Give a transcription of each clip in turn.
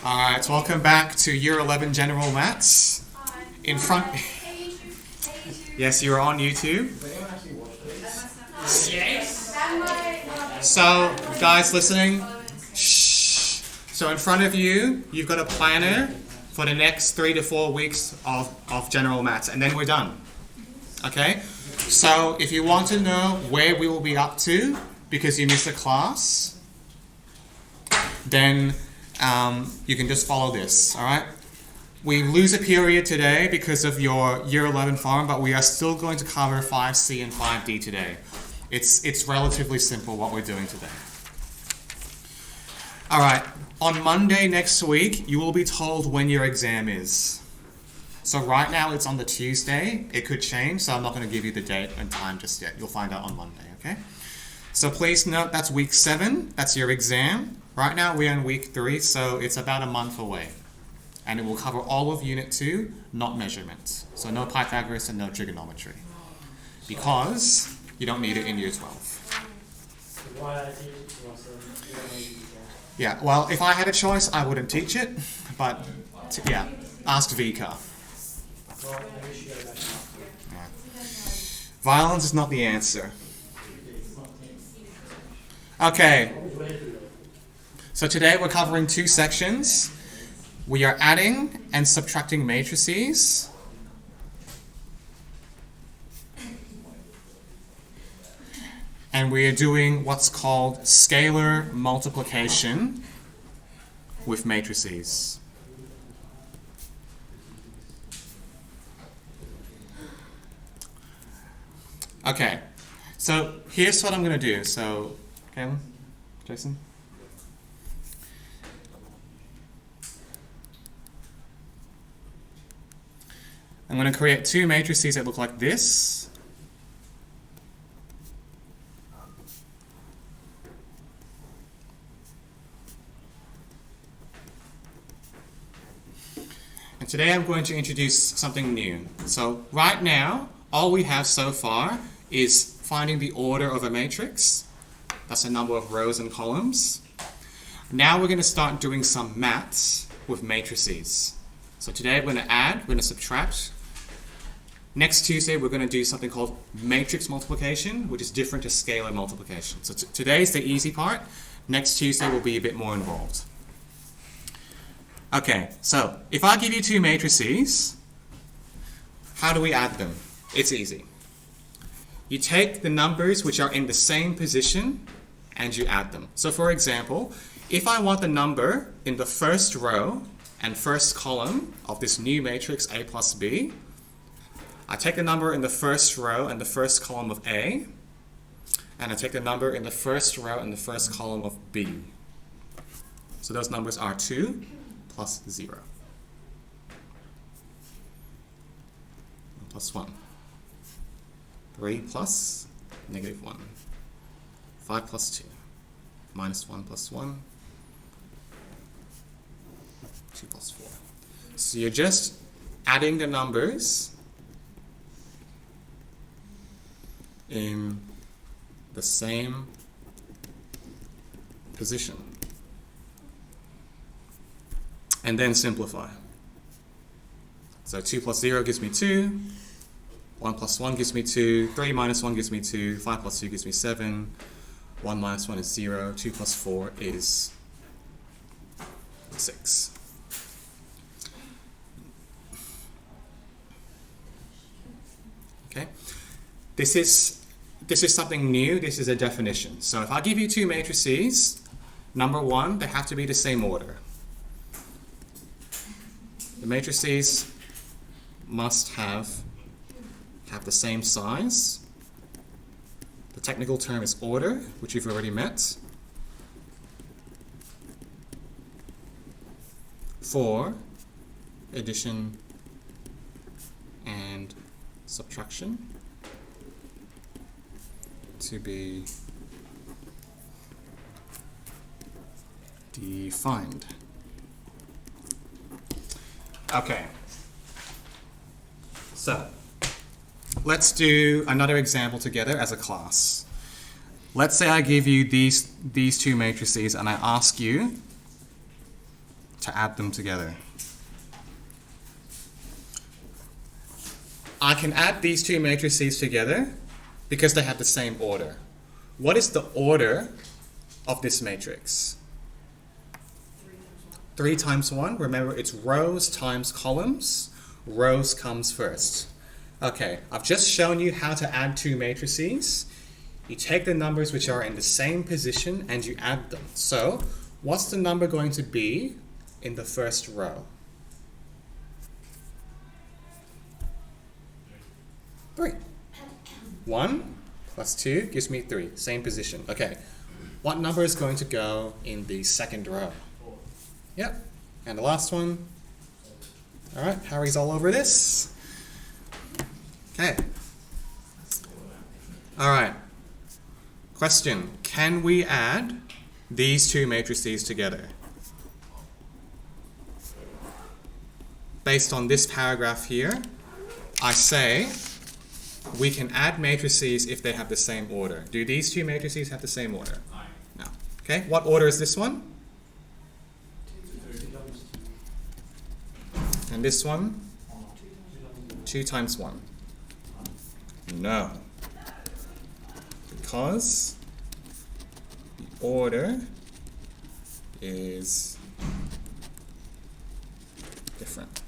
Alright, welcome back to Year 11 General Maths. In front... Yes, you're on YouTube. So, guys listening, shh. So in front of you, you've got a planner for the next 3 to 4 weeks of General Maths, and then we're done. Okay? So if you want to know where we will be up to, because you missed a class, then you can just follow this, alright? We lose a period today because of your Year 11 form, but we are still going to cover 5C and 5D today. It's relatively simple what we're doing today. Alright, on Monday next week, you will be told when your exam is. So right now it's on the Tuesday. It could change, so I'm not going to give you the date and time just yet. You'll find out on Monday, okay? So please note that's week 7. That's your exam. Right now we're in week 3, so it's about a month away. And it will cover all of Unit 2, not measurements. So no Pythagoras and no trigonometry. Because you don't need it in Year 12. Yeah, well, if I had a choice, I wouldn't teach it. But, yeah, ask Vika. Yeah. Violence is not the answer. Okay. So today we're covering 2 sections. We are adding and subtracting matrices. And we are doing what's called scalar multiplication with matrices. Okay, so here's what I'm going to do. So, Kaylin, Jason? I'm going to create 2 matrices that look like this. And today I'm going to introduce something new. So right now, all we have so far is finding the order of a matrix. That's the number of rows and columns. Now we're going to start doing some maths with matrices. So today we're going to add, we're going to subtract. Next Tuesday we're going to do something called matrix multiplication, which is different to scalar multiplication. So today's the easy part. Next Tuesday will be a bit more involved. Okay, so if I give you 2 matrices, how do we add them? It's easy. You take the numbers which are in the same position and you add them. So for example, if I want the number in the first row and first column of this new matrix A plus B, I take the number in the first row and the first column of A, and I take the number in the first row and the first column of B. So those numbers are 2 plus 0. Plus 1. 3 plus negative 1. 5 plus 2. Minus 1 plus 1. 2 plus 4. So you're just adding the numbers in the same position. And then simplify. So 2 plus 0 gives me 2. 1 plus 1 gives me 2. 3 minus 1 gives me 2. 5 plus 2 gives me 7. 1 minus 1 is 0. 2 plus 4 is 6. Okay? This is something new. This is a definition. So if I give you 2 matrices, number 1, they have to be the same order. The matrices must have the same size. The technical term is order, which you've already met. For addition and subtraction to be defined. Okay, so let's do another example together as a class. Let's say I give you these 2 matrices and I ask you to add them together. I can add these two matrices together because they have the same order. What is the order of this matrix? 3 times 1. Remember, it's rows times columns. Rows comes first. Okay, I've just shown you how to add two matrices. You take the numbers which are in the same position and you add them. So, what's the number going to be in the first row? 3. 1 plus 2 gives me 3. Same position. Okay. What number is going to go in the second row? 4. Yep. And the last one? Alright, Harry's all over this. Okay. Alright. Question. Can we add these two matrices together? Based on this paragraph here, I say we can add matrices if they have the same order. Do these two matrices have the same order? No. Okay, what order is this one? And this one? 2 times 1. No. Because the order is different.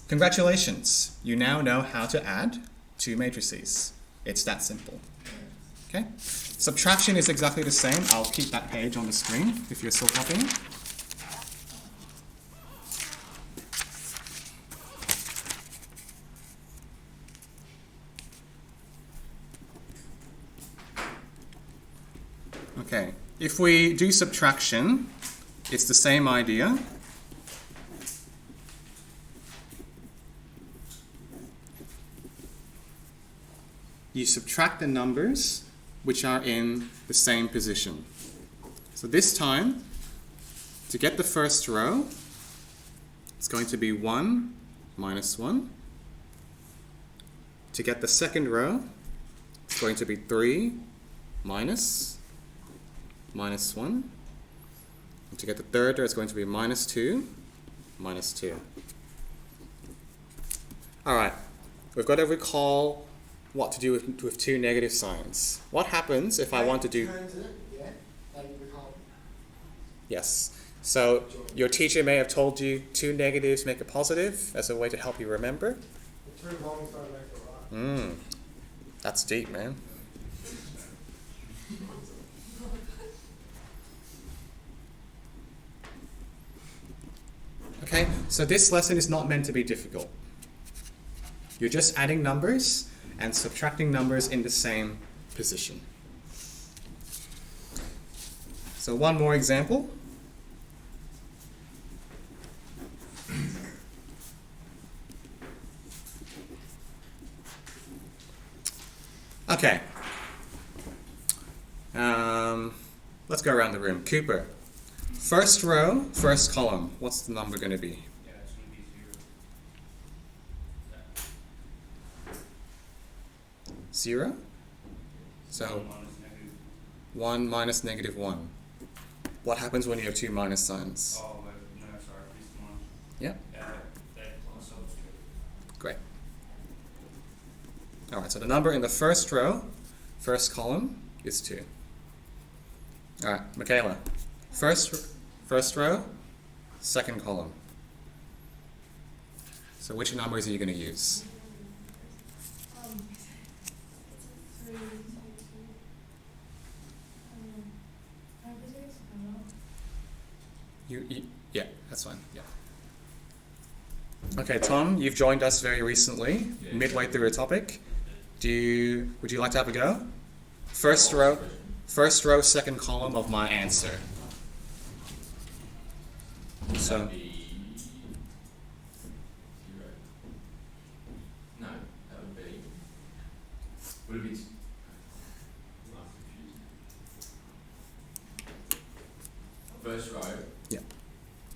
Congratulations, you now know how to add two matrices. It's that simple. Okay? Subtraction is exactly the same. I'll keep that page on the screen if you're still copying. Okay, if we do subtraction, it's the same idea. You subtract the numbers which are in the same position. So this time, to get the first row, it's going to be 1 minus 1. To get the second row, it's going to be 3 minus 1. And to get the third row, it's going to be minus 2 minus 2. Alright, we've got to recall what to do with two negative signs. What happens if I want to do... Yes. So your teacher may have told you 2 negatives make a positive as a way to help you remember. That's deep, man. Okay, so this lesson is not meant to be difficult. You're just adding numbers and subtracting numbers in the same position. So one more example. Okay. Let's go around the room. Cooper. First row, first column. What's the number going to be? Yeah, it's going to be 0. 0? So 1 minus 1 minus -1. What happens when you have two minus signs? Oh, no, sorry, this one. Yeah? That plus substitute. Great. Alright, so the number in the first row, first column, is 2. Alright, Michaela. First row, second column. So which numbers are you going to use? Yeah, that's fine. Yeah. Okay, Tom, you've joined us very recently, midway through a topic. Would you like to have a go? First row, second column of my answer. So. No, that would be. Would it be? First row. Yeah.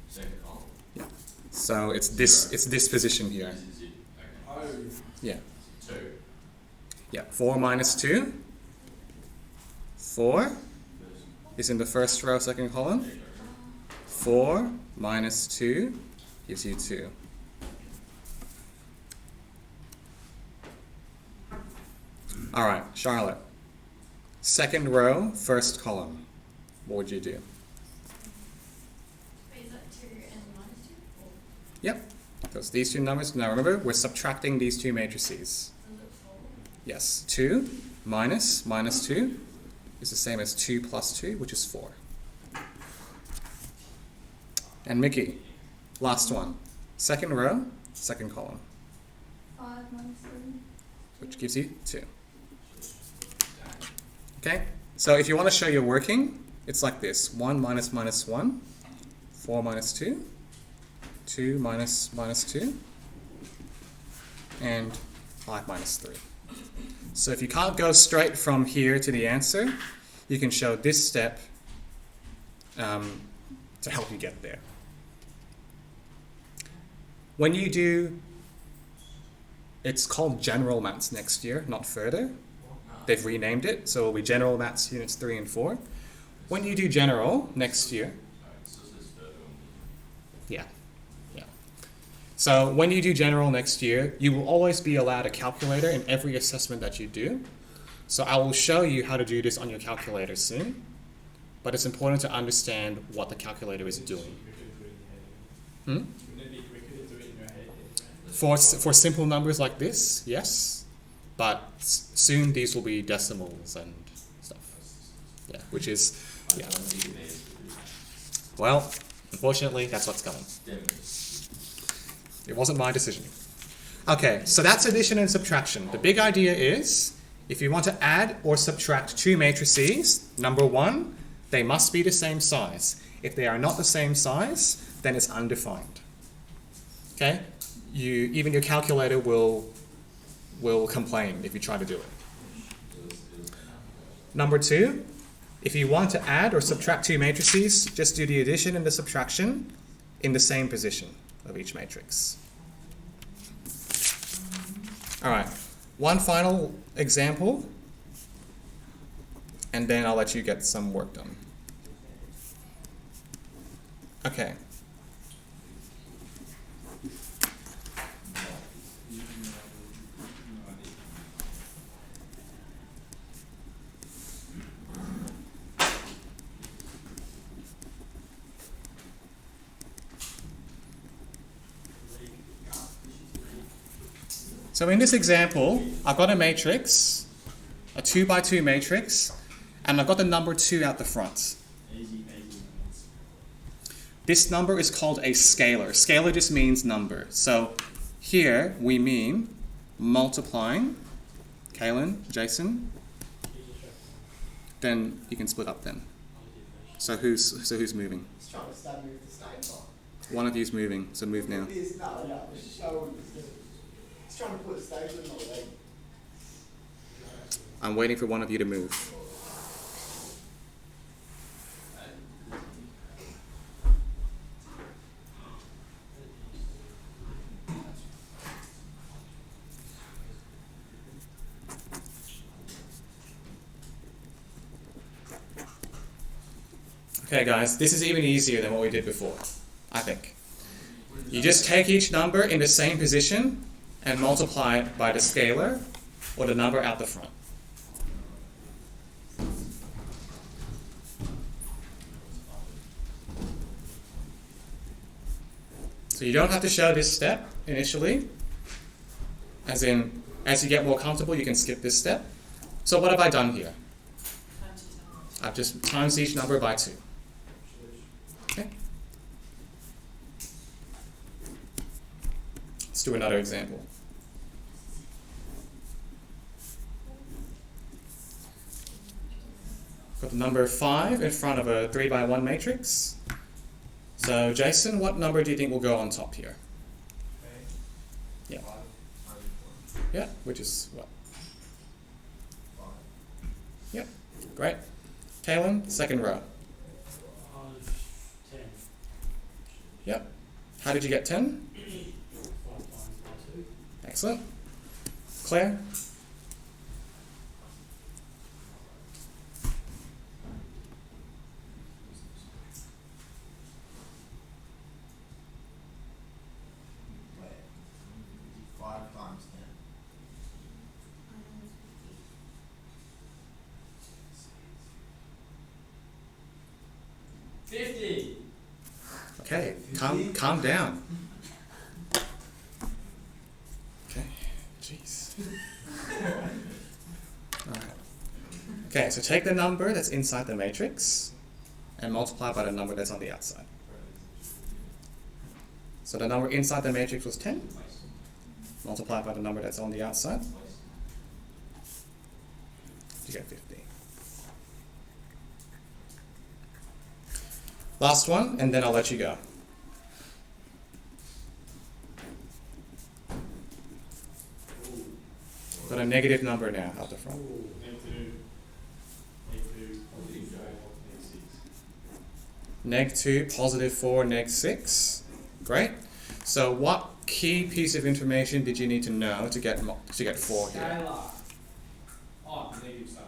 Second column. Yeah. So it's this position here. This is it. Okay. Oh. Yeah. 2. Yeah. 4 minus 2. 4 is in the first row, second column. 4 minus 2 gives you 2. All right, Charlotte. Second row, first column. What would you do? Wait, is that 2 and minus 2? Or Yep. Because these two numbers, now remember, we're subtracting these two matrices. is it 4? Yes, 2 minus 2 is the same as 2 plus 2, which is 4. And Mickey, last one. Second row, second column, 5 minus 3. which gives you 2. Okay, so if you want to show your working, it's like this. 1 minus minus 1, 4 minus 2, 2 minus minus 2, and 5 minus 3. So if you can't go straight from here to the answer, you can show this step to help you get there. When you do, it's called General Maths next year, not further. They've renamed it, so it'll be General Maths Units 3 and 4. When you do General next year, yeah. So when you do General next year, you will always be allowed a calculator in every assessment that you do. So I will show you how to do this on your calculator soon, but it's important to understand what the calculator is doing. For simple numbers like this, yes, but soon these will be decimals and stuff. Yeah, which is, yeah. Well, unfortunately, that's what's coming. It wasn't my decision. Okay, so that's addition and subtraction. The big idea is, if you want to add or subtract two matrices, number one, they must be the same size. If they are not the same size, then it's undefined. Okay? Even your calculator will complain if you try to do it. Number two, if you want to add or subtract two matrices, just do the addition and the subtraction in the same position of each matrix. All right, one final example, and then I'll let you get some work done. Okay. So in this example, I've got a matrix, a 2 by 2 matrix, and I've got the number 2 out the front. This number is called a scalar. Scalar just means number. So here we mean multiplying, Kaylin, Jason, then you can split up then. So who's moving? It's trying to start moving the state line. One of you's moving, so move now. It's trying to put a station on the leg. I'm waiting for one of you to move. Okay guys, this is even easier than what we did before, I think. You just take each number in the same position and multiply it by the scalar or the number out the front. So you don't have to show this step initially, as in, as you get more comfortable, you can skip this step. So what have I done here? I've just times each number by 2. Okay. Let's do another example. Got the number 5 in front of a 3 by 1 matrix. So Jason, what number do you think will go on top here? Yeah. Yeah, which is what? Yep, great. Kaylin, second row. 10. Yep. How did you get 10? 5 times by 2. Excellent. Claire? 50. Okay, calm down. Okay, jeez. Alright. Okay, so take the number that's inside the matrix and multiply by the number that's on the outside. So the number inside the matrix was 10. Multiply by the number that's on the outside. You get 50. Last one, and then I'll let you go. Got a negative number now out the front. Neg 2, positive 4, neg 6. Great. So what key piece of information did you need to know to get 4 here? Scalar. Oh, negative stuff.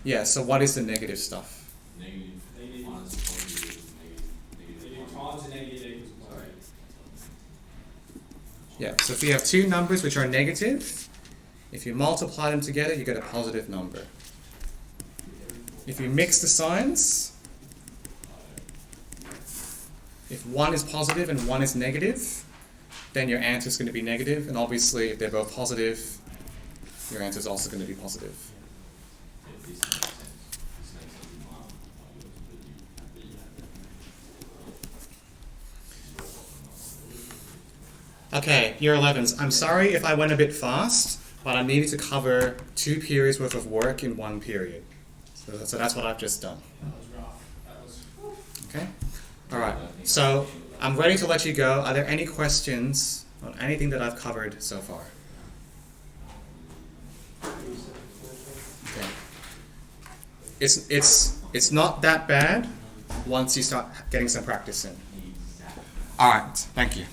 Yeah, so what is the negative stuff? Negative Negative. minus positive is negative. Negative times a negative equals Sorry. positive. Yeah, so if you have two numbers which are negative, if you multiply them together, you get a positive number. If you mix the signs, if one is positive and one is negative, then your answer is going to be negative, and obviously if they're both positive, your answer is also going to be positive. If this makes sense. This makes sense in one. But you have Okay, year 11s. I'm sorry if I went a bit fast, but I needed to cover 2 periods worth of work in 1 period. So that's what I've just done. That was rough. That was. Okay? Alright, so I'm ready to let you go. Are there any questions on anything that I've covered so far? Okay. It's not that bad once you start getting some practice in. Alright, thank you.